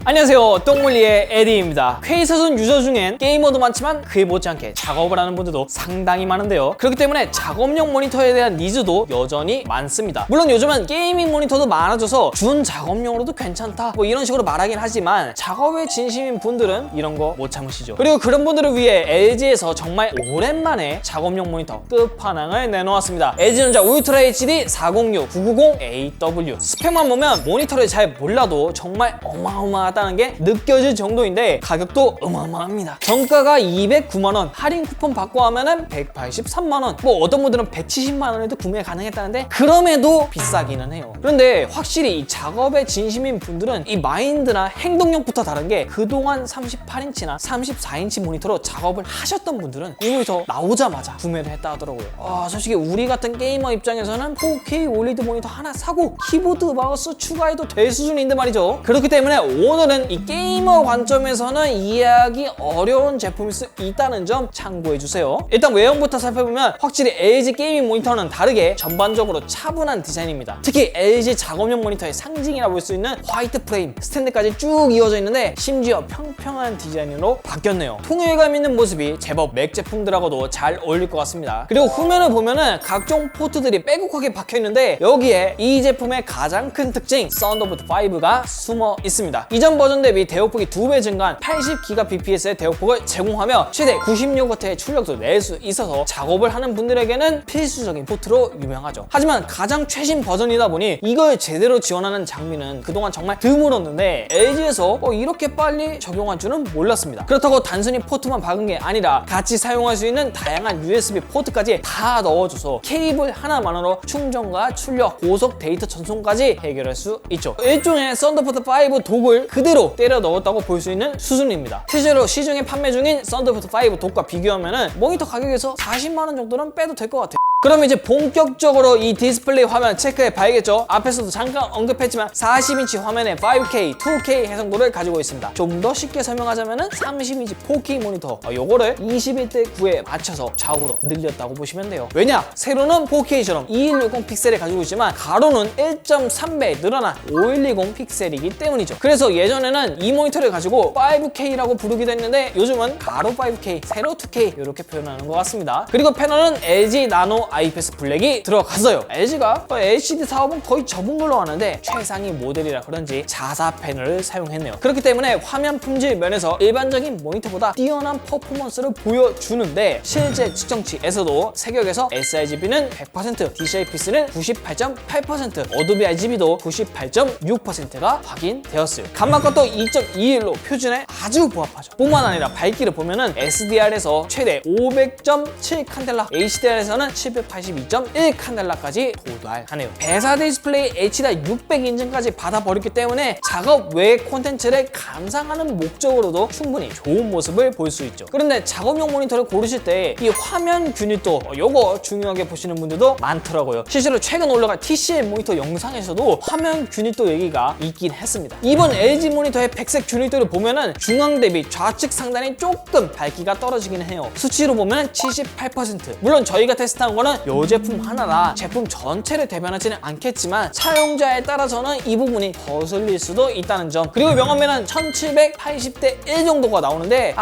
안녕하세요, 똥물리의 에디입니다. 퀘이사선 유저 중엔 게이머도 많지만 그에 못지않게 작업을 하는 분들도 상당히 많은데요. 그렇기 때문에 작업용 모니터에 대한 니즈도 여전히 많습니다. 물론 요즘은 게이밍 모니터도 많아져서 준 작업용으로도 괜찮다 뭐 이런 식으로 말하긴 하지만 작업에 진심인 분들은 이런 거 못 참으시죠. 그리고 그런 분들을 위해 LG에서 정말 오랜만에 작업용 모니터 끝판왕을 내놓았습니다. LG전자 울트라 HD 406-990AW. 스펙만 보면 모니터를 잘 몰라도 정말 어마어마하다는 게 느껴질 정도인데 가격도 어마어마합니다. 정가가 209만원, 할인 쿠폰 받고 하면은 183만원, 뭐 어떤 분들은 170만원에도 구매 가능했다는데 그럼에도 비싸기는 해요. 그런데 확실히 이 작업에 진심인 분들은 이 마인드나 행동력부터 다른 게 그동안 38인치나 34인치 모니터로 작업을 하셨던 분들은 이 모니터 나오자마자 구매를 했다 하더라고요. 솔직히 우리 같은 게이머 입장에서는 4K 올리드 모니터 하나 사고 키보드 마우스 추가해도 될 수준인데 말이죠. 그렇기 때문에 오늘은 이 게이머 관점에서는 이해하기 어려운 제품일 수 있다는 점 참고해주세요. 일단 외형부터 살펴보면 확실히 LG 게이밍 모니터는 다르게 전반적으로 차분한 디자인입니다. 특히 LG 작업용 모니터의 상징이라 볼 수 있는 화이트 프레임, 스탠드까지 쭉 이어져 있는데 심지어 평평한 디자인으로 바뀌었네요. 통일감 있는 모습이 제법 맥 제품들하고도 잘 어울릴 것 같습니다. 그리고 후면을 보면은 각종 포트들이 빼곡하게 박혀있는데 여기에 이 제품의 가장 큰 특징 썬더볼트 5가 숨어 있습니다. 이전 버전 대비 대역폭이 2배 증가한 80GBps의 대역폭을 제공하며 최대 96W의 출력도 낼 수 있어서 작업을 하는 분들에게는 필수적인 포트로 유명하죠. 하지만 가장 최신 버전이다 보니 이걸 제대로 지원하는 장비는 그동안 정말 드물었는데 LG에서 이렇게 빨리 적용할 줄은 몰랐습니다. 그렇다고 단순히 포트만 박은 게 아니라 같이 사용할 수 있는 다양한 USB 포트까지 다 넣어줘서 케이블 하나만으로 충전과 출력, 고속 데이터 전송까지 해결할 수 있죠. 일종의 썬더볼트 5 독을 그대로 때려 넣었다고 볼 수 있는 수준입니다. 실제로 시중에 판매 중인 썬더볼트 5 독과 비교하면 모니터 가격에서 40만원 정도는 빼도 될 것 같아요. 그럼 이제 본격적으로 이 디스플레이 화면 체크해 봐야겠죠. 앞에서도 잠깐 언급했지만 40인치 화면에 5K, 2K 해상도를 가지고 있습니다. 좀 더 쉽게 설명하자면 30인치 4K 모니터 요거를 21대 9에 맞춰서 좌우로 늘렸다고 보시면 돼요. 왜냐? 세로는 4K처럼 2160 픽셀을 가지고 있지만 가로는 1.3배 늘어난 5120 픽셀이기 때문이죠. 그래서 예전에는 이 모니터를 가지고 5K라고 부르기도 했는데 요즘은 가로 5K, 세로 2K 이렇게 표현하는 것 같습니다. 그리고 패널은 LG 나노 IPS 블랙이 들어갔어요. LG가 LCD 사업은 거의 접은 걸로 아는데 최상위 모델이라 그런지 자사 패널을 사용했네요. 그렇기 때문에 화면 품질 면에서 일반적인 모니터보다 뛰어난 퍼포먼스를 보여주는데 실제 측정치에서도 세격에서 sRGB는 100%, DCI-Ps는 98.8%, 어도비 RGB도 98.6%가 확인되었어요. 감마컷도 2.21로 표준에 아주 부합하죠. 뿐만 아니라 밝기를 보면은 SDR에서 최대 500.7 칸델라, HDR에서는 782.1 칸델라까지 도달하네요. 배사 디스플레이 HDR 600 인증까지 받아버렸기 때문에 작업 외 콘텐츠를 감상하는 목적으로도 충분히 좋은 모습을 볼 수 있죠. 그런데 작업용 모니터를 고르실 때 이 화면 균일도 요거 중요하게 보시는 분들도 많더라고요. 실제로 최근 올라간 TCL 모니터 영상에서도 화면 균일도 얘기가 있긴 했습니다. 이번 LG 모니터의 백색 균일도를 보면은 중앙 대비 좌측 상단이 조금 밝기가 떨어지긴 해요. 수치로 보면 78%. 물론 저희가 테스트한 거는 이 제품 하나라 제품 전체를 대변하지는 않겠지만 사용자에 따라서는 이 부분이 거슬릴 수도 있다는 점. 그리고 명암비는 1780대 1 정도가 나오는데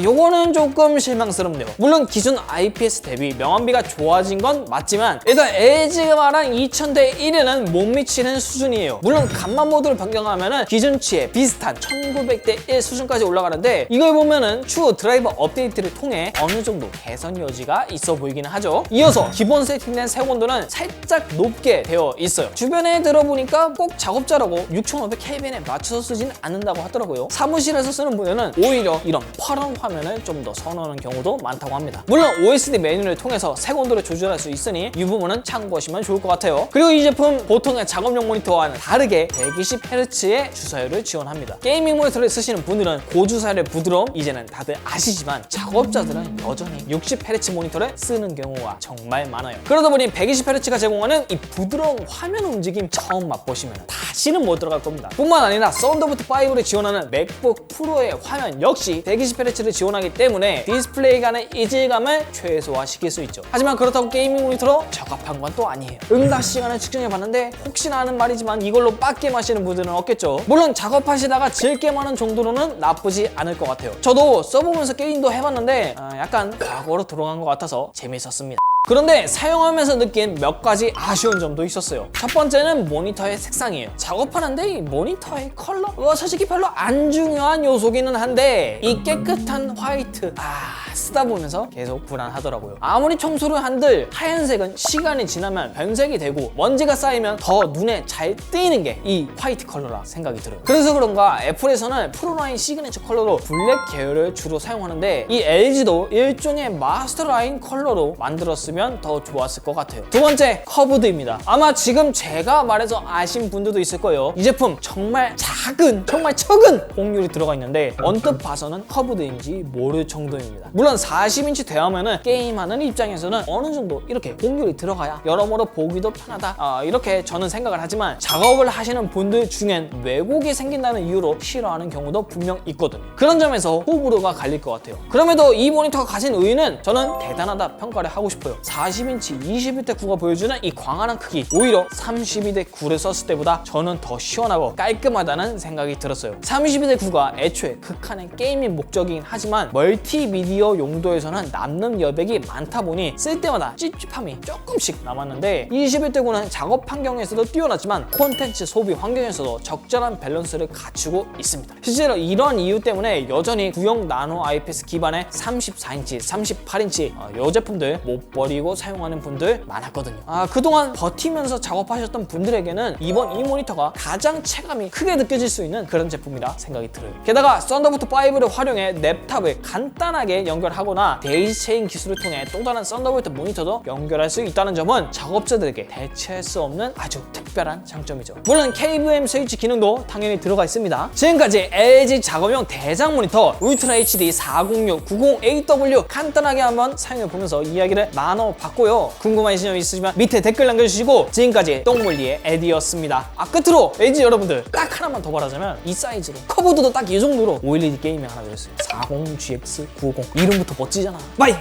요거는 조금 실망스럽네요. 물론 기존 IPS 대비 명암비가 좋아진 건 맞지만 일단 LG가 말한 2000대 1에는 못 미치는 수준이에요. 물론 감만 모드를 변경하면은 기준치에 비슷한 1900대 1 수준까지 올라가는데 이걸 보면은 추후 드라이버 업데이트를 통해 어느 정도 개선 여지가 있어 보이기는 하죠. 이어서 기본 세팅된 색온도는 살짝 높게 되어 있어요. 주변에 들어보니까 꼭 작업자라고 6500켈빈에 맞춰서 쓰진 않는다고 하더라고요. 사무실에서 쓰는 분들은 오히려 이런 파란 화면을 좀 더 선호하는 경우도 많다고 합니다. 물론 OSD 메뉴를 통해서 색온도를 조절할 수 있으니 이 부분은 참고하시면 좋을 것 같아요. 그리고 이 제품 보통의 작업용 모니터와는 다르게 120Hz의 주사율을 지원합니다. 게이밍 모니터를 쓰시는 분들은 고주사율의 부드러움 이제는 다들 아시지만 작업자들은 여전히 60Hz 모니터를 쓰는 경우가 정말 정말 많아요. 그러다 보니 120Hz가 제공하는 이 부드러운 화면 움직임 처음 맛보시면 다시는 못 들어갈 겁니다. 뿐만 아니라 썬더볼트 5를 지원하는 맥북 프로의 화면 역시 120Hz를 지원하기 때문에 디스플레이 간의 이질감을 최소화시킬 수 있죠. 하지만 그렇다고 게이밍 모니터로 적합한 건 또 아니에요. 응답 시간을 측정해봤는데 혹시나 하는 말이지만 이걸로 빡게 마시는 분들은 없겠죠. 물론 작업하시다가 즐게 마는 정도로는 나쁘지 않을 것 같아요. 저도 써보면서 게임도 해봤는데 약간 과거로 돌아간 것 같아서 재밌었습니다. 그런데 사용하면서 느낀 몇 가지 아쉬운 점도 있었어요. 첫 번째는 모니터의 색상이에요. 작업하는데 이 모니터의 컬러? 솔직히 별로 안 중요한 요소기는 한데 이 깨끗한 화이트 쓰다 보면서 계속 불안하더라고요. 아무리 청소를 한들 하얀색은 시간이 지나면 변색이 되고 먼지가 쌓이면 더 눈에 잘 띄는 게 이 화이트 컬러라 생각이 들어요. 그래서 그런가 애플에서는 프로라인 시그니처 컬러로 블랙 계열을 주로 사용하는데 이 LG도 일종의 마스터 라인 컬러로 만들었으면 더 좋았을 것 같아요. 두 번째, 커브드입니다. 아마 지금 제가 말해서 아신 분들도 있을 거예요. 이 제품 정말 작은, 정말 적은 곡률이 들어가 있는데 언뜻 봐서는 커브드인지 모를 정도입니다. 물론 40인치 대화면은 게임하는 입장에서는 어느 정도 이렇게 곡률이 들어가야 여러모로 보기도 편하다 이렇게 저는 생각을 하지만 작업을 하시는 분들 중엔 왜곡이 생긴다는 이유로 싫어하는 경우도 분명 있거든요. 그런 점에서 호불호가 갈릴 것 같아요. 그럼에도 이 모니터가 가진 의의는 저는 대단하다 평가를 하고 싶어요. 40인치 21대9가 보여주는 이 광활한 크기, 오히려 32대9를 썼을 때보다 저는 더 시원하고 깔끔하다는 생각이 들었어요. 32대9가 애초에 극한의 게이밍 목적이긴 하지만 멀티미디어 용도에서는 남는 여백이 많다 보니 쓸 때마다 찝찝함이 조금씩 남았는데 21대9는 작업 환경에서도 뛰어나지만 콘텐츠 소비 환경에서도 적절한 밸런스를 갖추고 있습니다. 실제로 이런 이유 때문에 여전히 구형 나노 IPS 기반의 34인치, 38인치 이 제품들 못 버리고 사용하는 분들 많았거든요. 그동안 버티면서 작업하셨던 분들에게는 이번 이 모니터가 가장 체감이 크게 느껴질 수 있는 그런 제품이라 생각이 들어요. 게다가 썬더볼트 5를 활용해 랩탑을 간단하게 연결하거나 데이지 체인 기술을 통해 또 다른 썬더볼트 모니터도 연결할 수 있다는 점은 작업자들에게 대체할 수 없는 아주 특별한 장점이죠. 물론 KVM 스위치 기능도 당연히 들어가 있습니다. 지금까지 LG 작업용 대장 모니터 울트라 HD 406 90AW 간단하게 한번 사용해보면서 이야기를 나눠봤고요. 궁금하신 점 있으시면 밑에 댓글 남겨주시고 지금까지 똥물리의 에디였습니다. 끝으로 LG 여러분들 딱 하나만 더 말하자면 이 사이즈로 커브드도 딱 이 정도로 OLED 게임이 하나 들었어요. 40GX950 이름부터 멋지잖아. 바이!